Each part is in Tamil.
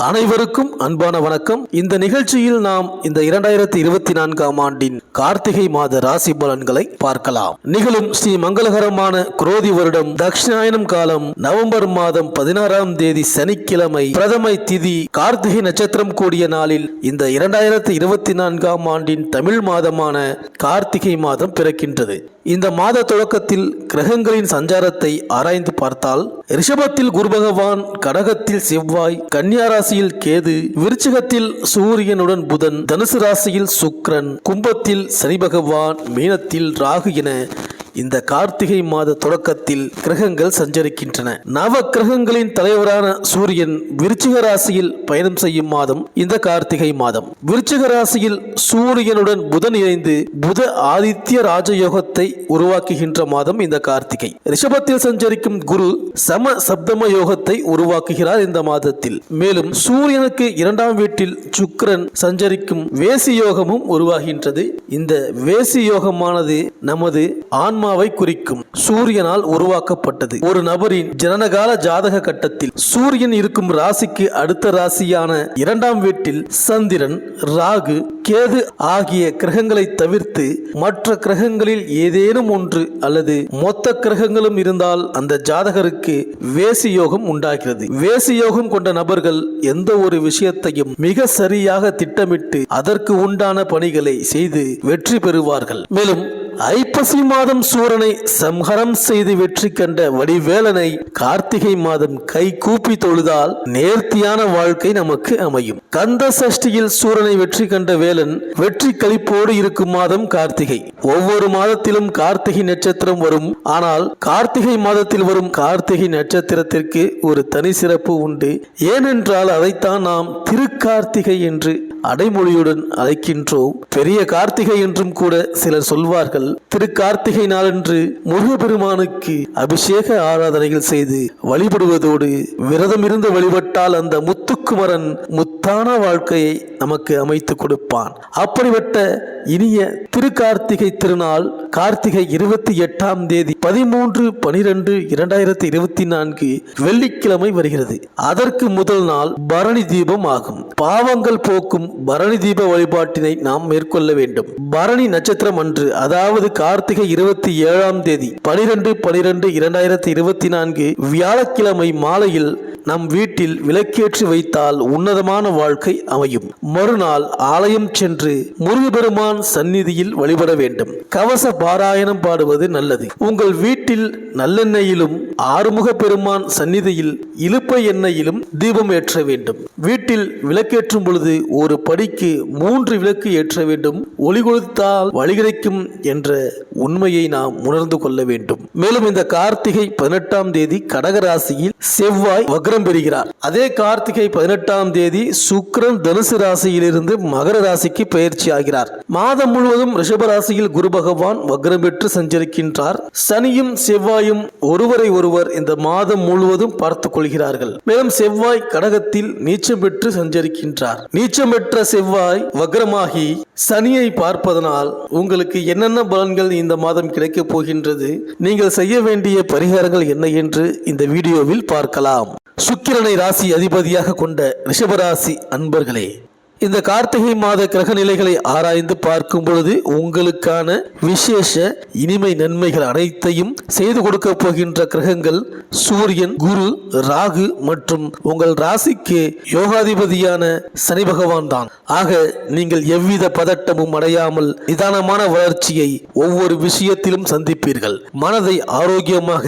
அனைவருக்கும் அன்பான வணக்கம். இந்த நிகழ்ச்சியில் நாம் இந்த 2024ஆம் ஆண்டின் கார்த்திகை மாத ராசி பலன்களை பார்க்கலாம். நிகழும் ஸ்ரீ மங்களகரமான குரோதி வருடம் தக்ஷிணாயனம் காலம் நவம்பர் மாதம் 16ஆம் தேதி சனிக்கிழமை பிரதமை திதி கார்த்திகை நட்சத்திரம் கூடிய நாளில் இந்த 2024ஆம் ஆண்டின் தமிழ் மாதமான கார்த்திகை மாதம் பிறக்கின்றது. இந்த மாத தொடக்கத்தில் கிரகங்களின் சஞ்சாரத்தை ஆராய்ந்து பார்த்தால் ரிஷபத்தில் குரு பகவான், கடகத்தில் செவ்வாய், கன்னியா ராசியில் கேது, விருச்சிகத்தில் சூரியனுடன் புதன், தனுசு ராசியில் சுக்கிரன், கும்பத்தில் சனி பகவான், மீனத்தில் ராகு என இந்த கார்த்திகை மாத தொடக்கத்தில் கிரகங்கள் சஞ்சரிக்கின்றன. நவ கிரகங்களின் தலைவரான சூரியன் விருச்சிக ராசியில் பயணம் செய்யும் மாதம் இந்த கார்த்திகை மாதம். விருச்சிக ராசியில் சூரியனுடன் புதன் இணைந்து புத ஆதித்ய ராஜயோகத்தை உருவாக்குகின்ற மாதம் இந்த கார்த்திகை. ரிஷபத்தில் சஞ்சரிக்கும் குரு சம சப்தம யோகத்தை உருவாக்குகிறார் இந்த மாதத்தில். மேலும் சூரியனுக்கு 2ஆம் வீட்டில் சுக்கிரன் சஞ்சரிக்கும் வேசி யோகமும் உருவாகின்றது. இந்த வேசி யோகமானது நமது ஆன்மாவை குறிக்கும். சூரியனால் உருவாக்கப்பட்டது. ஒரு நபரின் ஜனனகால ஜாதக கட்டத்தில் சூரியன் இருக்கும் ராசிக்கு அடுத்த ராசியான 2ஆம் வீட்டில் சந்திரன், ராகு, கேது ஆகிய கிரகங்களை தவிர்த்து மற்ற கிரகங்களில் ஏதேனும் ஒன்று அல்லது மொத்த கிரகங்களும் இருந்தால் அந்த ஜாதகருக்கு வேசி யோகம் உண்டாகிறது. வேசி யோகம் கொண்ட நபர்கள் எந்த ஒரு விஷயத்தையும் மிக சரியாக திட்டமிட்டு அதற்கு உண்டான பணிகளை செய்து வெற்றி பெறுவார்கள். மேலும் ஐப்பசி மாதம் சூரனை சம்ஹரம் செய்து வெற்றி கண்ட வடிவேலனை கார்த்திகை மாதம் கை கூப்பி தொழுதால் நேர்த்தியான வாழ்க்கை நமக்கு அமையும். கந்த சஷ்டியில் சூரனை வெற்றி கண்ட வேலன் வெற்றி களிப்போடு இருக்கும் மாதம் கார்த்திகை. ஒவ்வொரு மாதத்திலும் கார்த்திகை நட்சத்திரம் வரும். ஆனால் கார்த்திகை மாதத்தில் வரும் கார்த்திகை நட்சத்திரத்திற்கு ஒரு தனி சிறப்பு உண்டு. ஏனென்றால் அதைத்தான் நாம் திருக்கார்த்திகை என்று அடைமொழியுடன் அழைக்கின்றோம். பெரிய கார்த்திகை என்றும் கூட சிலர் சொல்வார்கள். திருக்கார்த்திகை நாளன்று முருகப்பெருமானுக்கு அபிஷேக ஆராதனைகள் செய்து வழிபடுவதோடு விரதம் இருந்து வழிபட்டால் அந்த முத்துக்குமரன் முத்தான வாழ்க்கையை நமக்கு அமைத்து கொடுப்பான். அப்படிப்பட்ட இனிய திருக்கார்த்திகை திருநாள் கார்த்திகை 28ஆம் தேதி 13/12/2024 வெள்ளிக்கிழமை வருகிறது. அதற்கு முதல் நாள் பரணி தீபம் ஆகும். பாவங்கள் போக்கும் பரணி தீப வழிபாட்டினை நாம் மேற்கொள்ள வேண்டும். பரணி நட்சத்திரம் அன்று, அதாவது கார்த்திகை 27ஆம் தேதி 12/12/2024 வியாழக்கிழமை மாலையில் நம் வீட்டில் விளக்கேற்றி வைத்தால் உன்னதமான வாழ்க்கை அமையும். மறுநாள் ஆலயம் சென்று முருகப்பெருமான் சந்நிதியில் வழிபட வேண்டும். கவச பாராயணம் பாடுவது நல்லது. உங்கள் வீட்டில் நல்லெண்ணெயிலும் ஆறுமுக பெருமான் சந்நிதியில் இலுப்பை எண்ணெயிலும் தீபம் ஏற்ற வேண்டும். வீட்டில் விளக்கேற்றும் பொழுது ஒரு படிக்கு 3 விளக்கு ஏற்ற வேண்டும். ஒளி கொடுத்தால் வழி கிடைக்கும் என்ற உண்மையை நாம் உணர்ந்து கொள்ள வேண்டும். மேலும் இந்த கார்த்திகை 18ஆம் தேதி கடகராசியில் செவ்வாய் வக்ரம் பெறுகிறார். அதே கார்த்திகை 18ஆம் தேதி சுக்கிரன் தனுசு ராசியிலிருந்து மகர ராசிக்கு பயிற்சி ஆகிறார். மாதம் முழுவதும் ரிஷப ராசியில் குரு பகவான் வக்ரம் பெற்று சஞ்சரிக்கின்றார். சனியும் செவ்வாயும் ஒருவரை ஒருவர் இந்த மாதம் முழுவதும் பார்த்துக் கொள்கிறார்கள். மேலும் செவ்வாய் கடகத்தில் நீச்சம் பெற்று சஞ்சரிக்கின்றார். நீச்சம் பெற்ற செவ்வாய் வக்ரமாகி சனியை பார்ப்பதனால் உங்களுக்கு என்னென்ன பலன்கள் இந்த மாதம் கிடைக்கப் போகின்றது, நீங்கள் செய்ய வேண்டிய பரிகாரங்கள் என்ன என்று இந்த வீடியோவில் பார்க்கலாம். சுக்கிரனை ராசி அதிபதியாக கொண்ட ரிஷபராசி அன்பர்களே, இந்த கார்த்திகை மாத கிரக நிலைகளை ஆராய்ந்து பார்க்கும் பொழுது உங்களுக்கான விசேஷ இனிமை நன்மைகள் அனைத்தையும் செய்து கொடுக்க போகின்ற கிரகங்கள் சூரியன், குரு, ராகு மற்றும் உங்கள் ராசிக்கு யோகாதிபதியான சனி பகவான் தான். ஆக நீங்கள் எவ்வித பதட்டமும் அடையாமல் நிதானமான வளர்ச்சியை ஒவ்வொரு விஷயத்திலும் சந்திப்பீர்கள். மனதை ஆரோக்கியமாக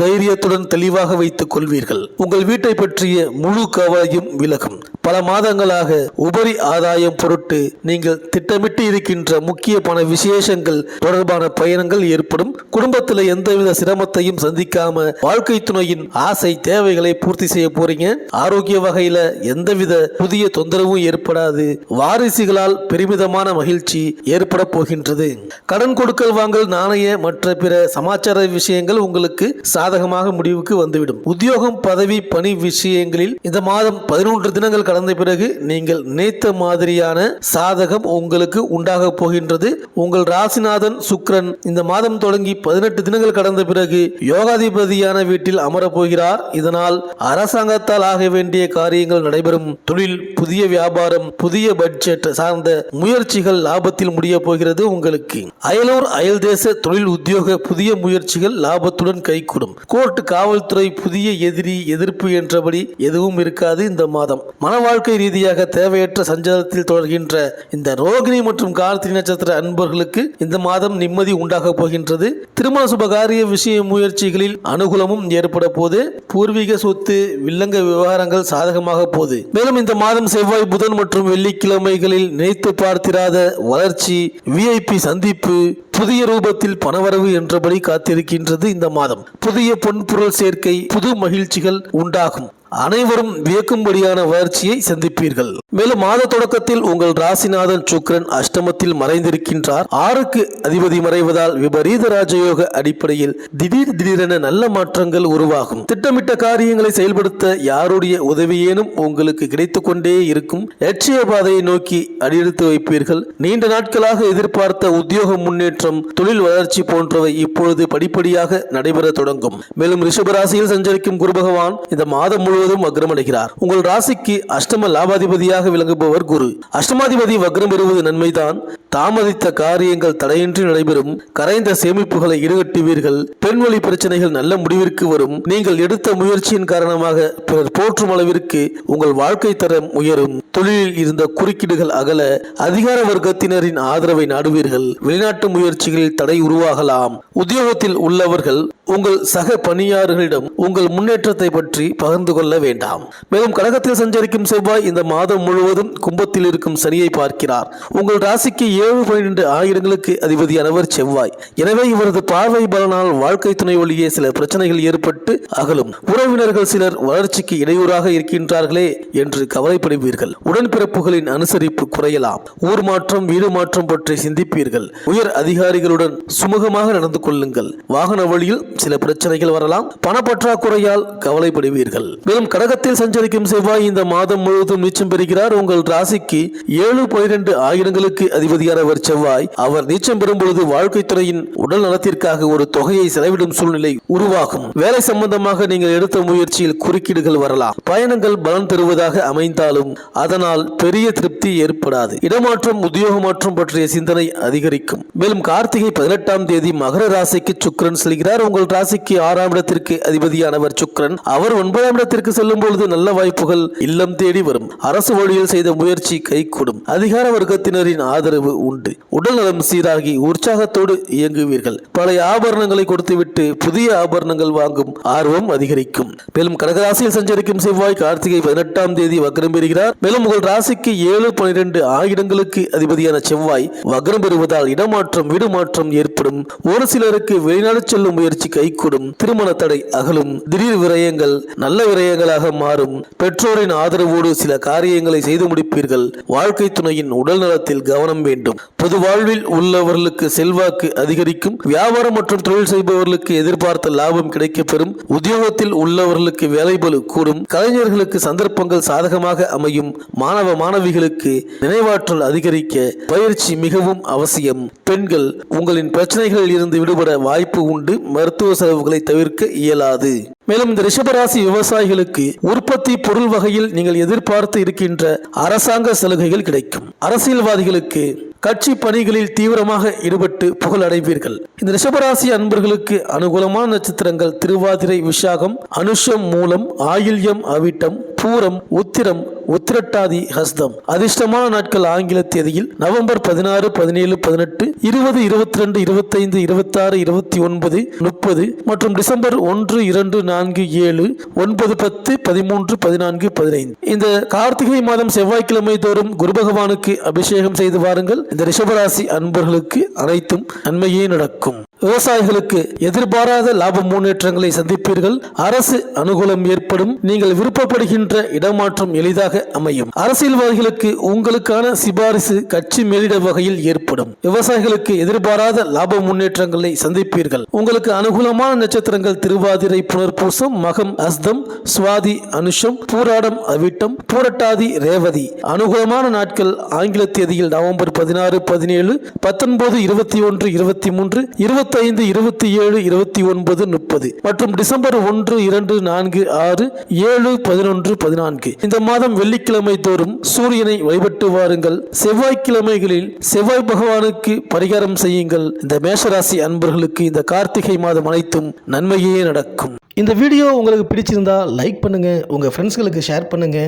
தைரியத்துடன் தெளிவாக வைத்துக் கொள்வீர்கள். உங்கள் வீட்டை பற்றிய முழு கவலையும் விலகும். பல மாதங்களாக உபரி ஆதாயம் பொருட்டு நீங்கள் திட்டமிட்டு இருக்கின்ற முக்கிய பண விசேஷங்கள் தொடர்பான பயணங்கள் ஏற்படும். குடும்பத்தில் எந்தவித சிரமத்தையும் சந்திக்காம வாழ்க்கை துணையின் ஆசை தேவைகளை பூர்த்தி செய்ய போறீங்க. ஆரோக்கிய வகையில எந்தவித புதிய தொந்தரவும் ஏற்படாது. வாரிசுகளால் பெருமிதமான மகிழ்ச்சி ஏற்பட போகின்றது. கடன் கொடுக்கல் வாங்கல், நாணய மற்ற பிற சமாச்சார விஷயங்கள் உங்களுக்கு சாதகமாக முடிவுக்கு வந்துவிடும். உத்தியோகம், பதவி, பணி விஷயங்களில் இந்த மாதம் 11 தினங்கள் கடந்த பிறகு நீங்கள் நினைத்த மாதிரியான சாதகம் உங்களுக்கு உண்டாக போகின்றது. உங்கள் ராசிநாதன் சுக்கிரன் இந்த மாதம் தொடங்கி 18 தினங்கள் கடந்த பிறகு யோகாதிபதியான வீட்டில் அமரப் போகிறார். இதனால் அரசாங்கத்தால் ஆக வேண்டிய காரியங்கள் நடைபெறும். தொழில், புதிய வியாபாரம், புதிய பட்ஜெட் சார்ந்த முயற்சிகள் லாபத்தில் முடிய போகிறது. உங்களுக்கு அயலூர் அயல் தேச தொழில் உத்தியோக புதிய முயற்சிகள் லாபத்துடன் கைகூடும். கோர்ட், காவல்துறை, புதிய எதிரி, எதிர்ப்பு என்றபடி எதுவும் இருக்காது. இந்த மாதம் மன வாழ்க்கை ரீதியாக தேவையற்ற சஞ்சாரத்தில் தொடர்கின்ற இந்த ரோகிணி மற்றும் கார்த்திகை நட்சத்திர அன்பர்களுக்கு இந்த மாதம் நிம்மதி உண்டாக போகின்றது. திருமண சுபகாரிய விஷய முயற்சிகளில் அனுகூலமும் ஏற்பட போது. பூர்வீக சொத்து, வில்லங்க விவகாரங்கள் சாதகமாக போகுது. மேலும் இந்த மாதம் செவ்வாய், புதன் மற்றும் வெள்ளிக்கிழமைகளில் நினைத்து பார்த்திராத வளர்ச்சி, விஐபி சந்திப்பு, புதிய ரூபத்தில் பணவரவு என்றபடி காத்திருக்கின்றது. இந்த மாதம் புதிய பொன்பொருள் சேர்க்கை, புது மகிழ்ச்சிகள் உண்டாகும். அனைவரும் வியக்கும்படியான வளர்ச்சியை சந்திப்பீர்கள். மேலும் மாத தொடக்கத்தில் உங்கள் ராசிநாதன் சுக்கிரன் அஷ்டமத்தில் மறைந்திருக்கின்றார். 6க்கு அதிபதி மறைவதால் விபரீத ராஜயோக அடிப்படையில் திடீரென நல்ல மாற்றங்கள் உருவாகும். திட்டமிட்ட காரியங்களை செயல்படுத்த யாருடைய உதவியேனும் உங்களுக்கு கிடைத்துக் கொண்டே இருக்கும். லட்சிய பாதையை நோக்கி அடியெடுத்து வைப்பீர்கள். நீண்ட நாட்களாக எதிர்பார்த்த உத்தியோக முன்னேற்றம், தொழில் வளர்ச்சி போன்றவை இப்பொழுது படிப்படியாக நடைபெற தொடங்கும். மேலும் ரிஷபராசியில் சஞ்சரிக்கும் குரு பகவான் இந்த மாதம் முழுவதும் வக்ரமடைகிறார். உங்கள் ராசிக்கு அஷ்டம லாபாதிபதியாக விளங்குபவர் குரு. அஷ்டமாதிபதி வக்ரம் பெறுவது நன்மைதான். தாமதித்த காரியங்கள் தடையின்றி நடைபெறும். கரைந்த சேமிப்புகளை ஈடுகட்டுவீர்கள். பெண்வழி பிரச்சனைகள் நல்ல முடிவிற்கு வரும். நீங்கள் எடுத்த முயற்சியின் காரணமாக பிறர் போற்றும் அளவிற்கு உங்கள் வாழ்க்கை தரம் உயரும். தொழிலில் இருந்த குறுக்கீடுகள் அகல. அதிகார வர்க்கத்தினரின் ஆதரவை நாடுவீர்கள். வெளிநாட்டு முயற்சிகளில் தடை உருவாகலாம். உத்தியோகத்தில் உள்ளவர்கள் உங்கள் சக பணியாளர்களிடம் உங்கள் முன்னேற்றத்தை பற்றி பகிர்ந்து கொள்ள வேண்டாம். மேலும் கடகத்தில் சஞ்சரிக்கும் செவ்வாய் இந்த மாதம் முழுவதும் கும்பத்தில் இருக்கும் சனியை பார்க்கிறார். உங்கள் ராசிக்கு 7-12 ஆயிரங்களுக்கு அதிபதியானவர் செவ்வாய். எனவே இவரது பார்வை பலனால் வாழ்க்கை துணை வழியே சில பிரச்சனைகள் ஏற்பட்டு அகலும். உறவினர்கள் சிலர் வளர்ச்சிக்கு இடையூறாக இருக்கின்றார்களே என்று கவலைப்படுவீர்கள். உடன்பிறப்புகளின் அனுசரிப்பு குறையலாம். ஊர் மாற்றம், வீடு மாற்றம் பற்றி சிந்திப்பீர்கள். உயர் அதிகாரிகளுடன் சுமூகமாக நடந்து கொள்ளுங்கள். வாகன வழியில் சில பிரச்சனைகள் வரலாம். பணப்பற்றாக்குறையால் கவலைப்படுவீர்கள். மேலும் கடகத்தில் சஞ்சரிக்கும் செவ்வாய் இந்த மாதம் முழுவதும் நீச்சம் பெறுகிறார். உங்கள் ராசிக்கு 7-12 ஆயிரங்களுக்கு அதிபதியானவர் செவ்வாய். அவர் நீச்சம் பெறும் பொழுது வாழ்க்கை துறையின் உடல் நலத்திற்காக ஒரு தொகையை செலவிடும் சூழ்நிலை உருவாகும். வேலை சம்பந்தமாக நீங்கள் எடுத்த முயற்சியில் குறுக்கீடுகள் வரலாம். பயணங்கள் பலன் தருவதாக அமைந்தாலும் அதனால் பெரிய திருப்தி ஏற்படாது. இடமாற்றம், உத்தியோக மாற்றம் பற்றிய சிந்தனை அதிகரிக்கும். மேலும் கார்த்திகை 18ஆம் தேதி மகர ராசிக்கு சுக்கிரன் செல்கிறார். உங்கள் ராசிக்கு 6ஆம் இடத்திற்கு அதிபதியானவர் சுக்கிரன். அவர் 9ஆம் இடத்திற்கு செல்லும் பொழுது நல்ல வாய்ப்புகள் இல்லம் தேடி வரும். அரசு வழியில் செய்த முயற்சி கைகூடும். அதிகார வர்க்கத்தினரின் ஆதரவு உண்டு. உடல் நலம் சீராகி உற்சாகத்தோடு இயங்குவீர்கள். பழைய ஆபரணங்களை கொடுத்துவிட்டு புதிய ஆபரணங்கள் வாங்கும் ஆர்வம் அதிகரிக்கும். மேலும் கடகராசியில் சஞ்சரிக்கும் செவ்வாய் கார்த்திகை 18ஆம் தேதி வக்ரம் பெறுகிறார். மேலும் உங்கள் ராசிக்கு 7-12 ஆயிரங்களுக்கு அதிபதியான செவ்வாய் வக்ரம் பெறுவதால் இடமாற்றம், வீடு மாற்றம் ஏற்படும். ஒரு சிலருக்கு வெளிநாடு செல்லும் முயற்சி கைகூடும். திருமண தடை அகலும். திடீர் விரயங்கள் நல்ல விரயங்களாக மாறும். பெற்றோரின் ஆதரவோடு சில காரியங்களை செய்து முடிப்பீர்கள். வாழ்க்கை துணையின் உடல் நலத்தில் கவனம் வேண்டும். பொது வாழ்வில் உள்ளவர்களுக்கு செல்வாக்கு அதிகரிக்கும். வியாபாரம் மற்றும் தொழில் செய்பவர்களுக்கு எதிர்பார்த்த லாபம் கிடைக்கப்பெறும். உத்தியோகத்தில் உள்ளவர்களுக்கு வேலைபளு கூடும். கலைஞர்களுக்கு சந்தர்ப்பங்கள் சாதகமாக அமையும். மாணவ மாணவிகளுக்கு நினைவாற்றல் அதிகரிக்க பயிற்சி மிகவும் அவசியம். பெண்கள் உங்களின் பிரச்சனைகளில் இருந்து விடுபட வாய்ப்பு உண்டு. மருத்துவ செலவுகளை தவிர்க்க இயலாது. மேலும் இந்த ரிஷபராசி விவசாயிகளுக்கு உற்பத்தி பொருள் வகையில் நீங்கள் எதிர்பார்த்து இருக்கின்ற அரசாங்க சலுகைகள் கிடைக்கும். அரசியல்வாதிகளுக்கு கட்சி பணிகளில் தீவிரமாக ஈடுபட்டு புகழ் அடைவீர்கள். இந்த ரிஷபராசி அன்பர்களுக்கு அனுகூலமான நட்சத்திரங்கள் திருவாதிரை, விசாகம், அனுஷம், மூலம், ஆயில்யம், அவிட்டம், பூரம், உத்திரம், உத்திரட்டாதி, ஹஸ்தம். அதிர்ஷ்டமான நாட்கள் ஆங்கில தேதியில் நவம்பர் 16, 17, 18, 20, 22, 25, 26, 29, 30 மற்றும் டிசம்பர் 1, 2, 4, 7, 9, 10, 13, 14, 15. இந்த கார்த்திகை மாதம் செவ்வாய்க்கிழமை தோறும் குரு பகவானுக்கு அபிஷேகம் செய்து வாருங்கள். இந்த ரிஷபராசி அன்பர்களுக்கு அனைத்தும் நன்மையே நடக்கும். விவசாயிகளுக்கு எதிர்பாராத லாப முன்னேற்றங்களை சந்திப்பீர்கள். அரசு அனுகூலம் ஏற்படும். நீங்கள் விருப்பப்படுகின்ற இடமாற்றம் எளிதாக அமையும். அரசியல்வாதிகளுக்கு உங்களுக்கான சிபாரிசு கட்சி மேலிட வகையில் ஏற்படும். ஏற்படும். விவசாயிகளுக்கு எதிர்பாராத லாப முன்னேற்றங்களை சந்திப்பீர்கள். உங்களுக்கு அனுகூலமான நட்சத்திரங்கள் திருவாதிரை, புனர்பூசம், மகம், அஸ்தம், சுவாதி, அனுஷம், பூராடம், அவிட்டம், பூரட்டாதி, ரேவதி. அனுகூலமான நாட்கள் ஆங்கில தேதியில் நவம்பர் 16, 17, 19, 21, 23, 25, 27, 29, 30 மற்றும் டிசம்பர் 1, 2, 4, 6, 7, 11, 14. இந்த மாதம் வெள்ளிக்கிழமை தோறும் சூரியனை வழிபட்டு வாருங்கள். செவ்வாய்க்கிழமைகளில் செவ்வாய் பகவானுக்கு பரிகாரம் செய்யுங்கள். இந்த மேஷராசி அன்பர்களுக்கு இந்த கார்த்திகை மாதம் அனைத்தும் நன்மையே நடக்கும். இந்த வீடியோ உங்களுக்கு பிடிச்சிருந்தா லைக் பண்ணுங்க, உங்க ஃப்ரெண்ட்ஸ்களுக்கு ஷேர் பண்ணுங்க.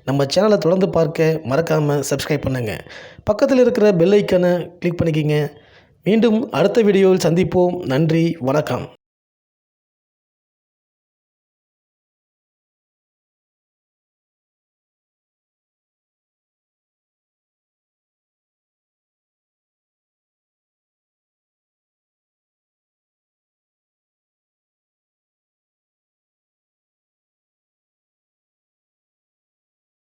நம்ம சேனலை தொடர்ந்து பார்க்க மறக்காம சப்ஸ்கிரைப் பண்ணுங்க. பக்கத்தில் இருக்கிற பெல் ஐக்கானை கிளிக் பண்ணிக்கிங்க. மீண்டும் அடுத்த வீடியோவில் சந்திப்போம். நன்றி, வணக்கம்.